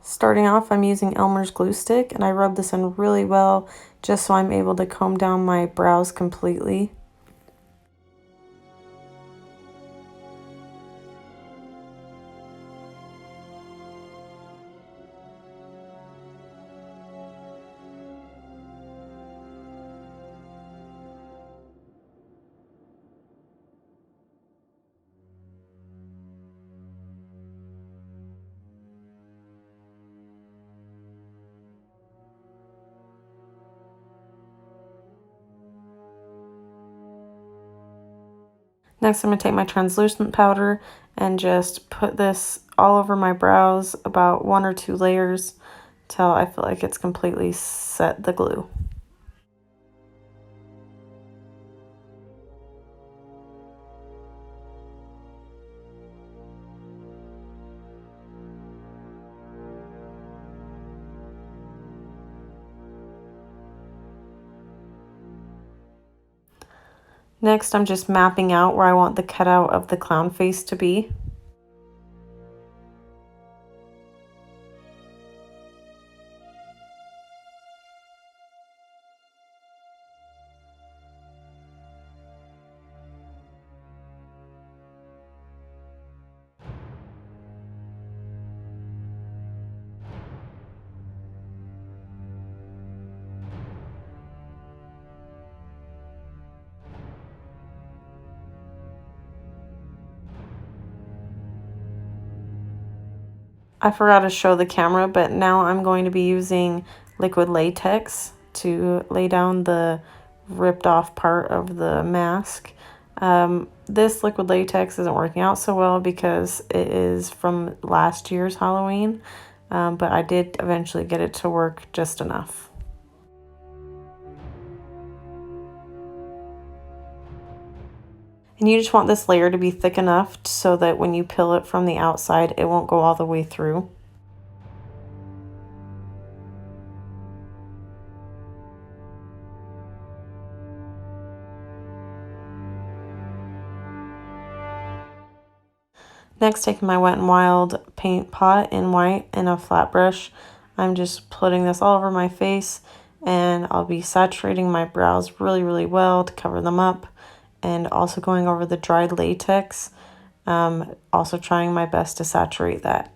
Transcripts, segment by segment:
Starting off, I'm using Elmer's glue stick, and I rub this in really well just so I'm able to comb down my brows completely. Next, I'm going to take my translucent powder and just put this all over my brows, about 1 or 2 layers, till I feel like it's completely set the glue. Next, I'm just mapping out where I want the cutout of the clown face to be. I forgot to show the camera, but now I'm going to be using liquid latex to lay down the ripped off part of the mask. This liquid latex isn't working out so well because it is from last year's Halloween, but I did eventually get it to work just enough. And you just want this layer to be thick enough so that when you peel it from the outside, it won't go all the way through. Next, taking my Wet n Wild paint pot in white and a flat brush, I'm just putting this all over my face, and I'll be saturating my brows really, really well to cover them up, and also going over the dried latex, also trying my best to saturate that.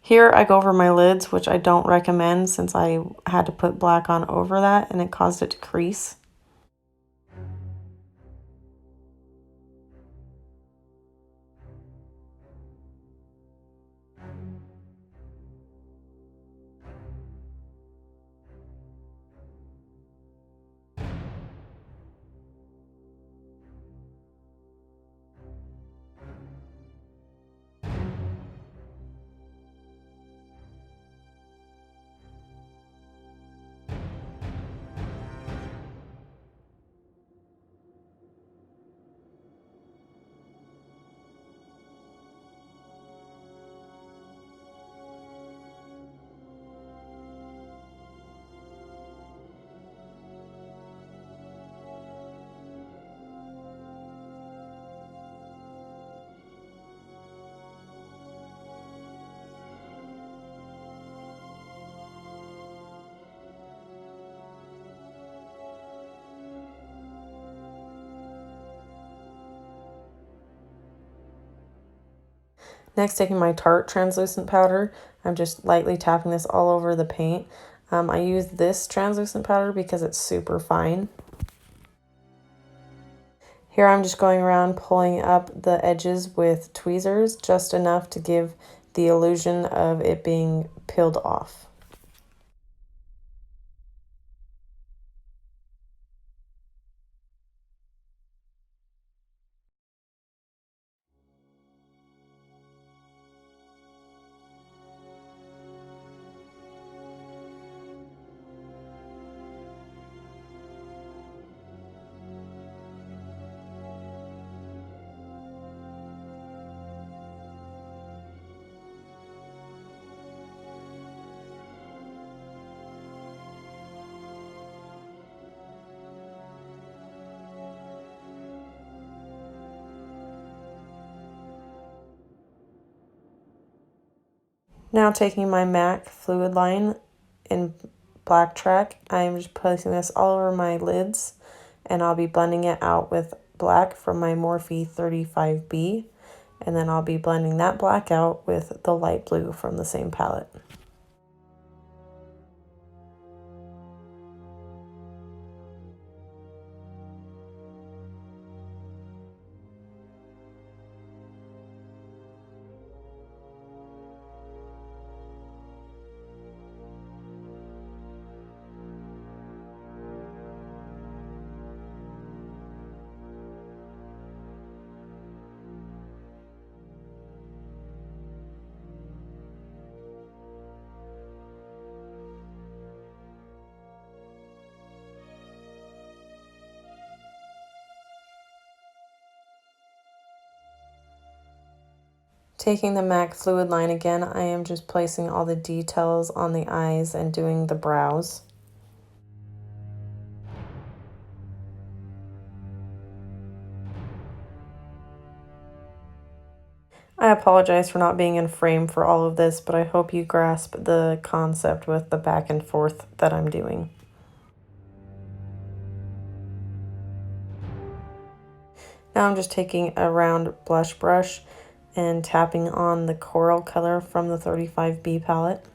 Here I go over my lids, which I don't recommend since I had to put black on over that and it caused it to crease. Next, taking my Tarte translucent powder, I'm just lightly tapping this all over the paint. I use this translucent powder because it's super fine. Here I'm just going around pulling up the edges with tweezers, just enough to give the illusion of it being peeled off. Now taking my MAC Fluidline in Blacktrack, I'm just placing this all over my lids, and I'll be blending it out with black from my Morphe 35B, and then I'll be blending that black out with the light blue from the same palette. Taking the MAC Fluidline again, I am just placing all the details on the eyes and doing the brows. I apologize for not being in frame for all of this, but I hope you grasp the concept with the back and forth that I'm doing. Now I'm just taking a round blush brush and tapping on the coral color from the 35B palette.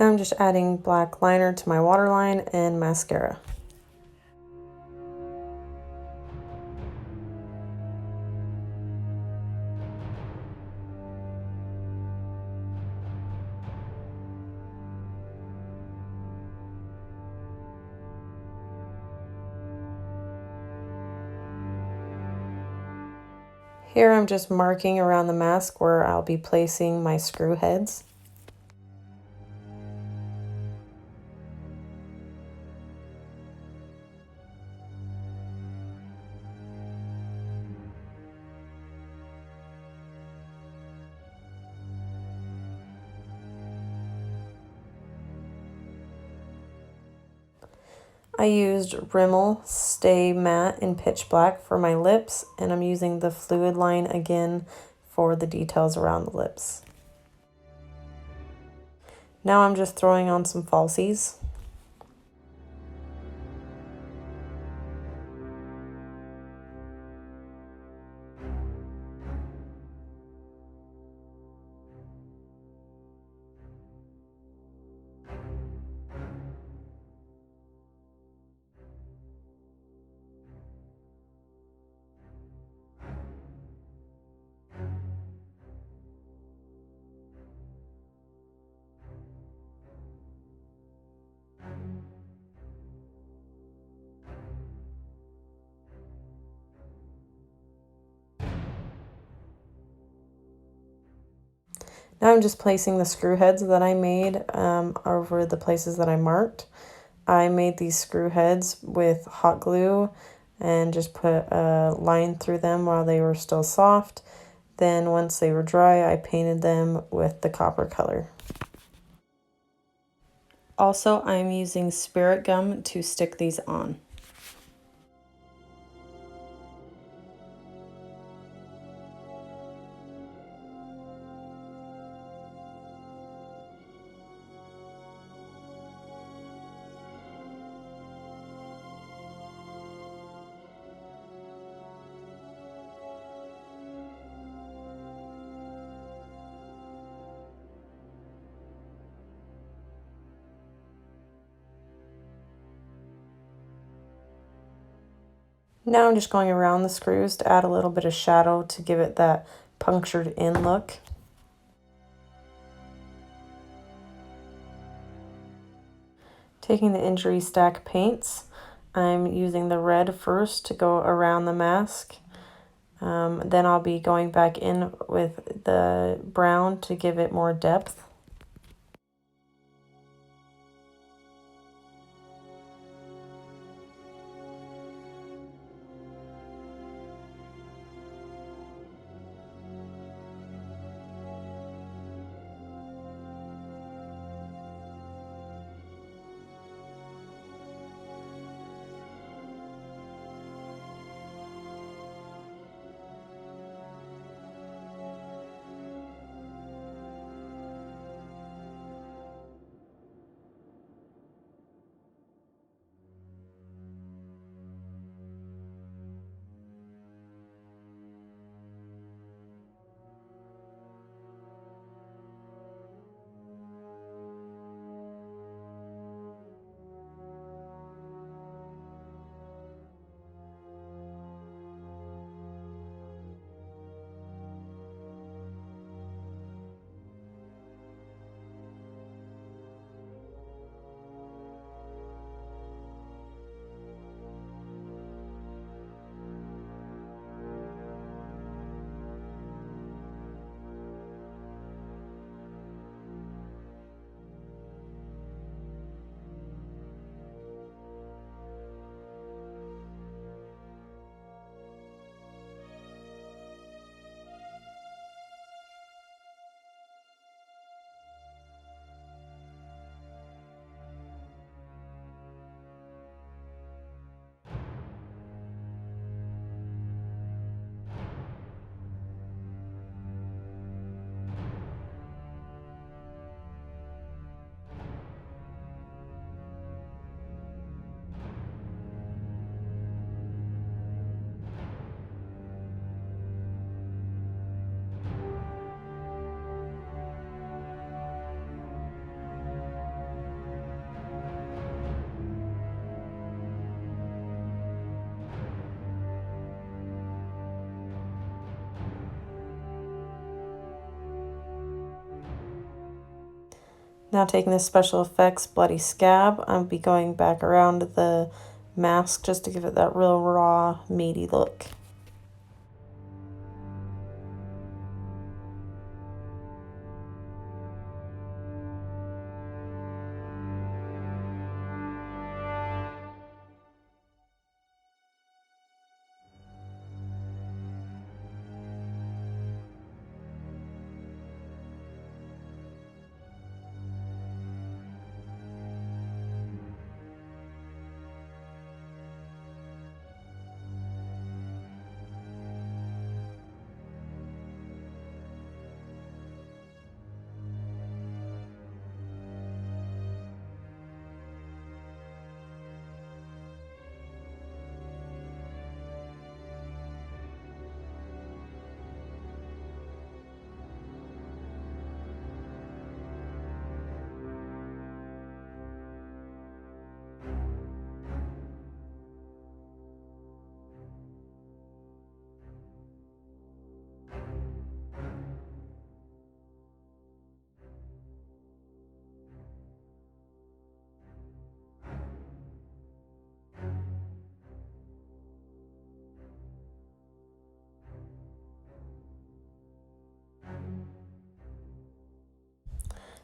Now I'm just adding black liner to my waterline and mascara. Here I'm just marking around the mask where I'll be placing my screw heads. I used Rimmel Stay Matte in Pitch Black for my lips, and I'm using the Fluidline again for the details around the lips. Now I'm just throwing on some falsies. Now I'm just placing the screw heads that I made over the places that I marked. I made these screw heads with hot glue and just put a line through them while they were still soft. Then once they were dry, I painted them with the copper color. Also, I'm using spirit gum to stick these on. Now I'm just going around the screws to add a little bit of shadow to give it that punctured in look. Taking the Injury Stack paints, I'm using the red first to go around the mask. Then I'll be going back in with the brown to give it more depth. Now taking this Special Effects Bloody Scab, I'll be going back around the mask just to give it that real raw, meaty look.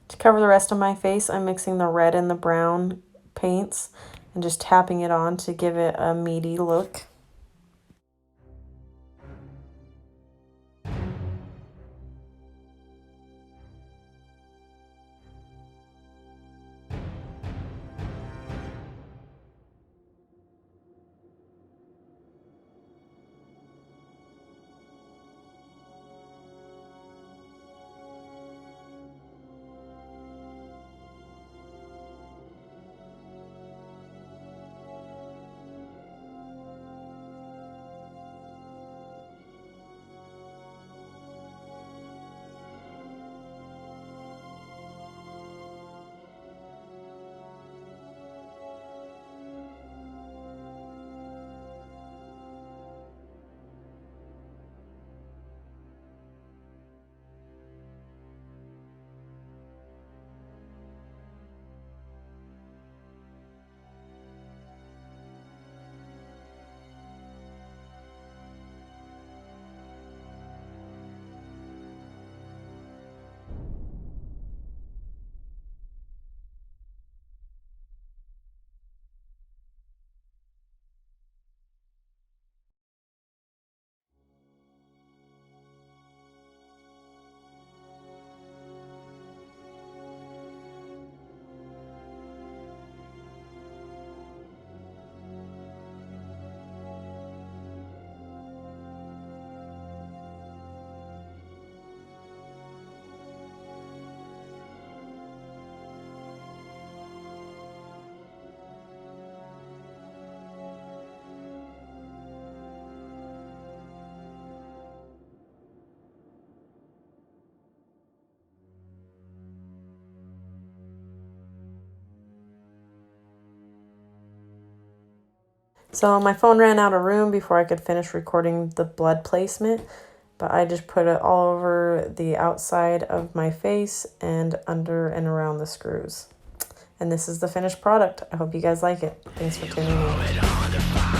To cover the rest of my face, I'm mixing the red and the brown paints and just tapping it on to give it a meaty look. So my phone ran out of room before I could finish recording the blood placement, but I just put it all over the outside of my face and under and around the screws. And this is the finished product. I hope you guys like it. Thanks for tuning in.